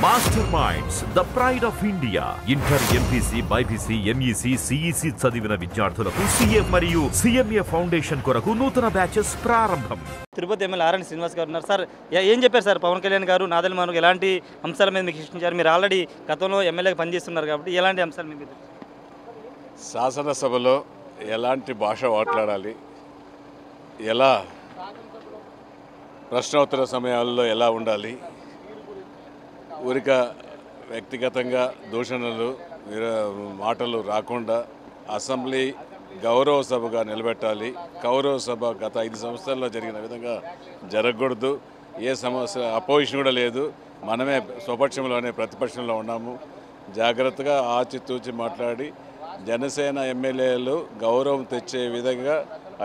Master minds the pride of India. Inter, MPC, BiPC, MEC, CEC చదివిన విద్యార్థులకు CA మరియు CMA foundation కొరకు నూతన బ్యాచెస్ ప్రారంభం. తిరుపతి ఎమ్మెల్యే ఆర్ఎన్ శ్రీనివాస్ గారు ఉన్నారు. సార్ ఏం చెప్పారు సార్ పవన్ కళ్యాణ్ గారు నాదెళ్ల మనోహర్ ఎలాంటి అంశాల మీద మీకు ఇష్టించారు? మీరు ఆల్రెడీ గతంలో ఎమ్మెల్యేగా పనిచేస్తున్నారు కాబట్టి ఎలాంటి అంశాల మీద? శాసనసభలో ఎలాంటి భాష మాట్లాడాలి, ఎలా ప్రశ్నోత్తర సమయాల్లో ఎలా ఉండాలి, ఊరిక వ్యక్తిగతంగా దూషణలు మాటలు రాకుండా అసెంబ్లీ గౌరవ సభగా నిలబెట్టాలి. గౌరవ సభ గత 5 సంవత్సరాల్లో జరిగిన విధంగా జరగకూడదు. ఏ సమస్య అపోజిషన్ కూడా లేదు, మనమే స్వపక్షంలోనే ప్రతిపక్షంలో ఉన్నాము. జాగ్రత్తగా ఆచితూచి మాట్లాడి జనసేన ఎమ్మెల్యేలు గౌరవం తెచ్చే విధంగా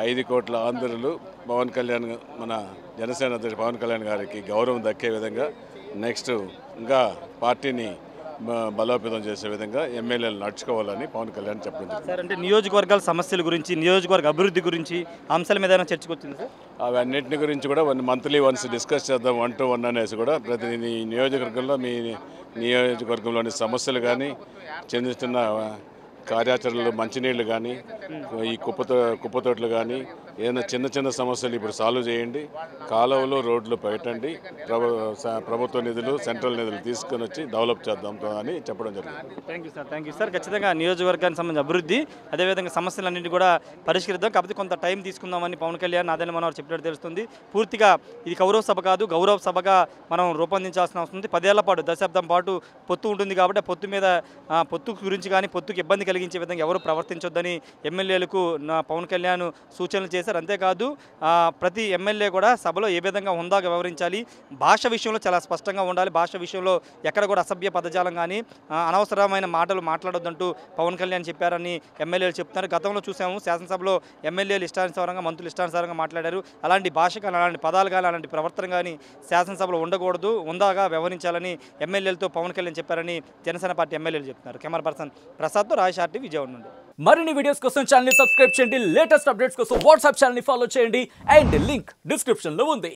5 కోట్ల ఆంధ్రులు పవన్ కళ్యాణ్, మన జనసేన అధ్యక్షుడు పవన్ కళ్యాణ్ గారికి గౌరవం దక్కే విధంగా నెక్స్ట్ ఇంకా పార్టీని బలోపేతం చేసే విధంగా ఎమ్మెల్యేలు నడుచుకోవాలని పవన్ కళ్యాణ్ చెప్పడం జరిగింది. సార్ అంటే నియోజకవర్గాల సమస్యల గురించి, నియోజకవర్గ అభివృద్ధి గురించి అంశాల మీద ఏదైనా చర్చకు వచ్చింది సార్? అవన్నింటిని గురించి కూడా మంత్లీ వన్స్ డిస్కస్ చేద్దాం, 1 to 1 అనేసి కూడా ప్రతి నియోజకవర్గంలో మీ నియోజకవర్గంలోని సమస్యలు కానీ, చిన్న కార్యాచరణలు, మంచినీళ్ళు కానీ, ఈ కుప్పతోటలు కానీ, ఏదైనా చిన్న సమస్యలు ఇప్పుడు సాల్వ్ చేయండి. కాలువలు, రోడ్లు పెట్టండి. ప్రభుత్వ నిధులు, సెంట్రల్ నిధులు తీసుకొని వచ్చి డెవలప్ చేద్దాం అని చెప్పడం జరిగింది. Thank you sir. ఖచ్చితంగా నియోజకవర్గానికి సంబంధించిన అభివృద్ధి, అదేవిధంగా సమస్యలన్నింటినీ కూడా పరిష్కరిద్దాం. కాకపోతే కొంత టైం తీసుకుందామని పవన్ కళ్యాణ్ నాదెళ్ల మనోహర్ చెప్పినట్టు తెలుస్తుంది. పూర్తిగా ఇది కౌరవ సభ కాదు, గౌరవ సభగా మనం రూపొందించాల్సిన అవసరం ఉంది. 10 ఏళ్ల పాటు, దశాబ్దం పాటు పొత్తు ఉంటుంది కాబట్టి పొత్తు మీద, పొత్తు గురించి కానీ, పొత్తుకు ఇబ్బంది కలిగించే విధంగా ఎవరు ప్రవర్తించొద్దని ఎమ్మెల్యేలకు పవన్ కళ్యాణ్ సూచనలు చేశారు. అంతేకాదు ప్రతి ఎమ్మెల్యే కూడా సభలో ఏ విధంగా హుందాగా వ్యవహరించాలి, భాష విషయంలో చాలా స్పష్టంగా ఉండాలి, భాష విషయంలో ఎక్కడ కూడా అసభ్య పదజాలం కానీ, అనవసరమైన మాటలు మాట్లాడొద్దంటూ పవన్ కళ్యాణ్ చెప్పారని ఎమ్మెల్యేలు చెప్తున్నారు. గతంలో చూసాము శాసనసభలో ఎమ్మెల్యేలు ఇష్టానుసారంగా, మంత్రులు ఇష్టానుసారంగా మాట్లాడారు. అలాంటి భాష కానీ, అలాంటి పదాలు కానీ, అలాంటి ప్రవర్తన కానీ శాసనసభలో ఉండకూడదు, హుందాగా వ్యవహరించాలని ఎమ్మెల్యేలతో పవన్ కళ్యాణ్ చెప్పారని జనసేన పార్టీ ఎమ్మెల్యేలు చెప్తున్నారు. కెమెరా పర్సన్ ప్రసాద్తో రాజేష్ ఆర్టీ, విజయవాడ నుండి. మరిన్ని వీడియోస్ కోసం ఛానల్ ని సబ్స్క్రైబ్ చేయండి, లేటెస్ట్ అప్డేట్స్ కోసం వాట్సాప్ ఛానల్ ని ఫాలో చేయండి, అండ్ లింక్ డిస్క్రిప్షన్ లో ఉంది.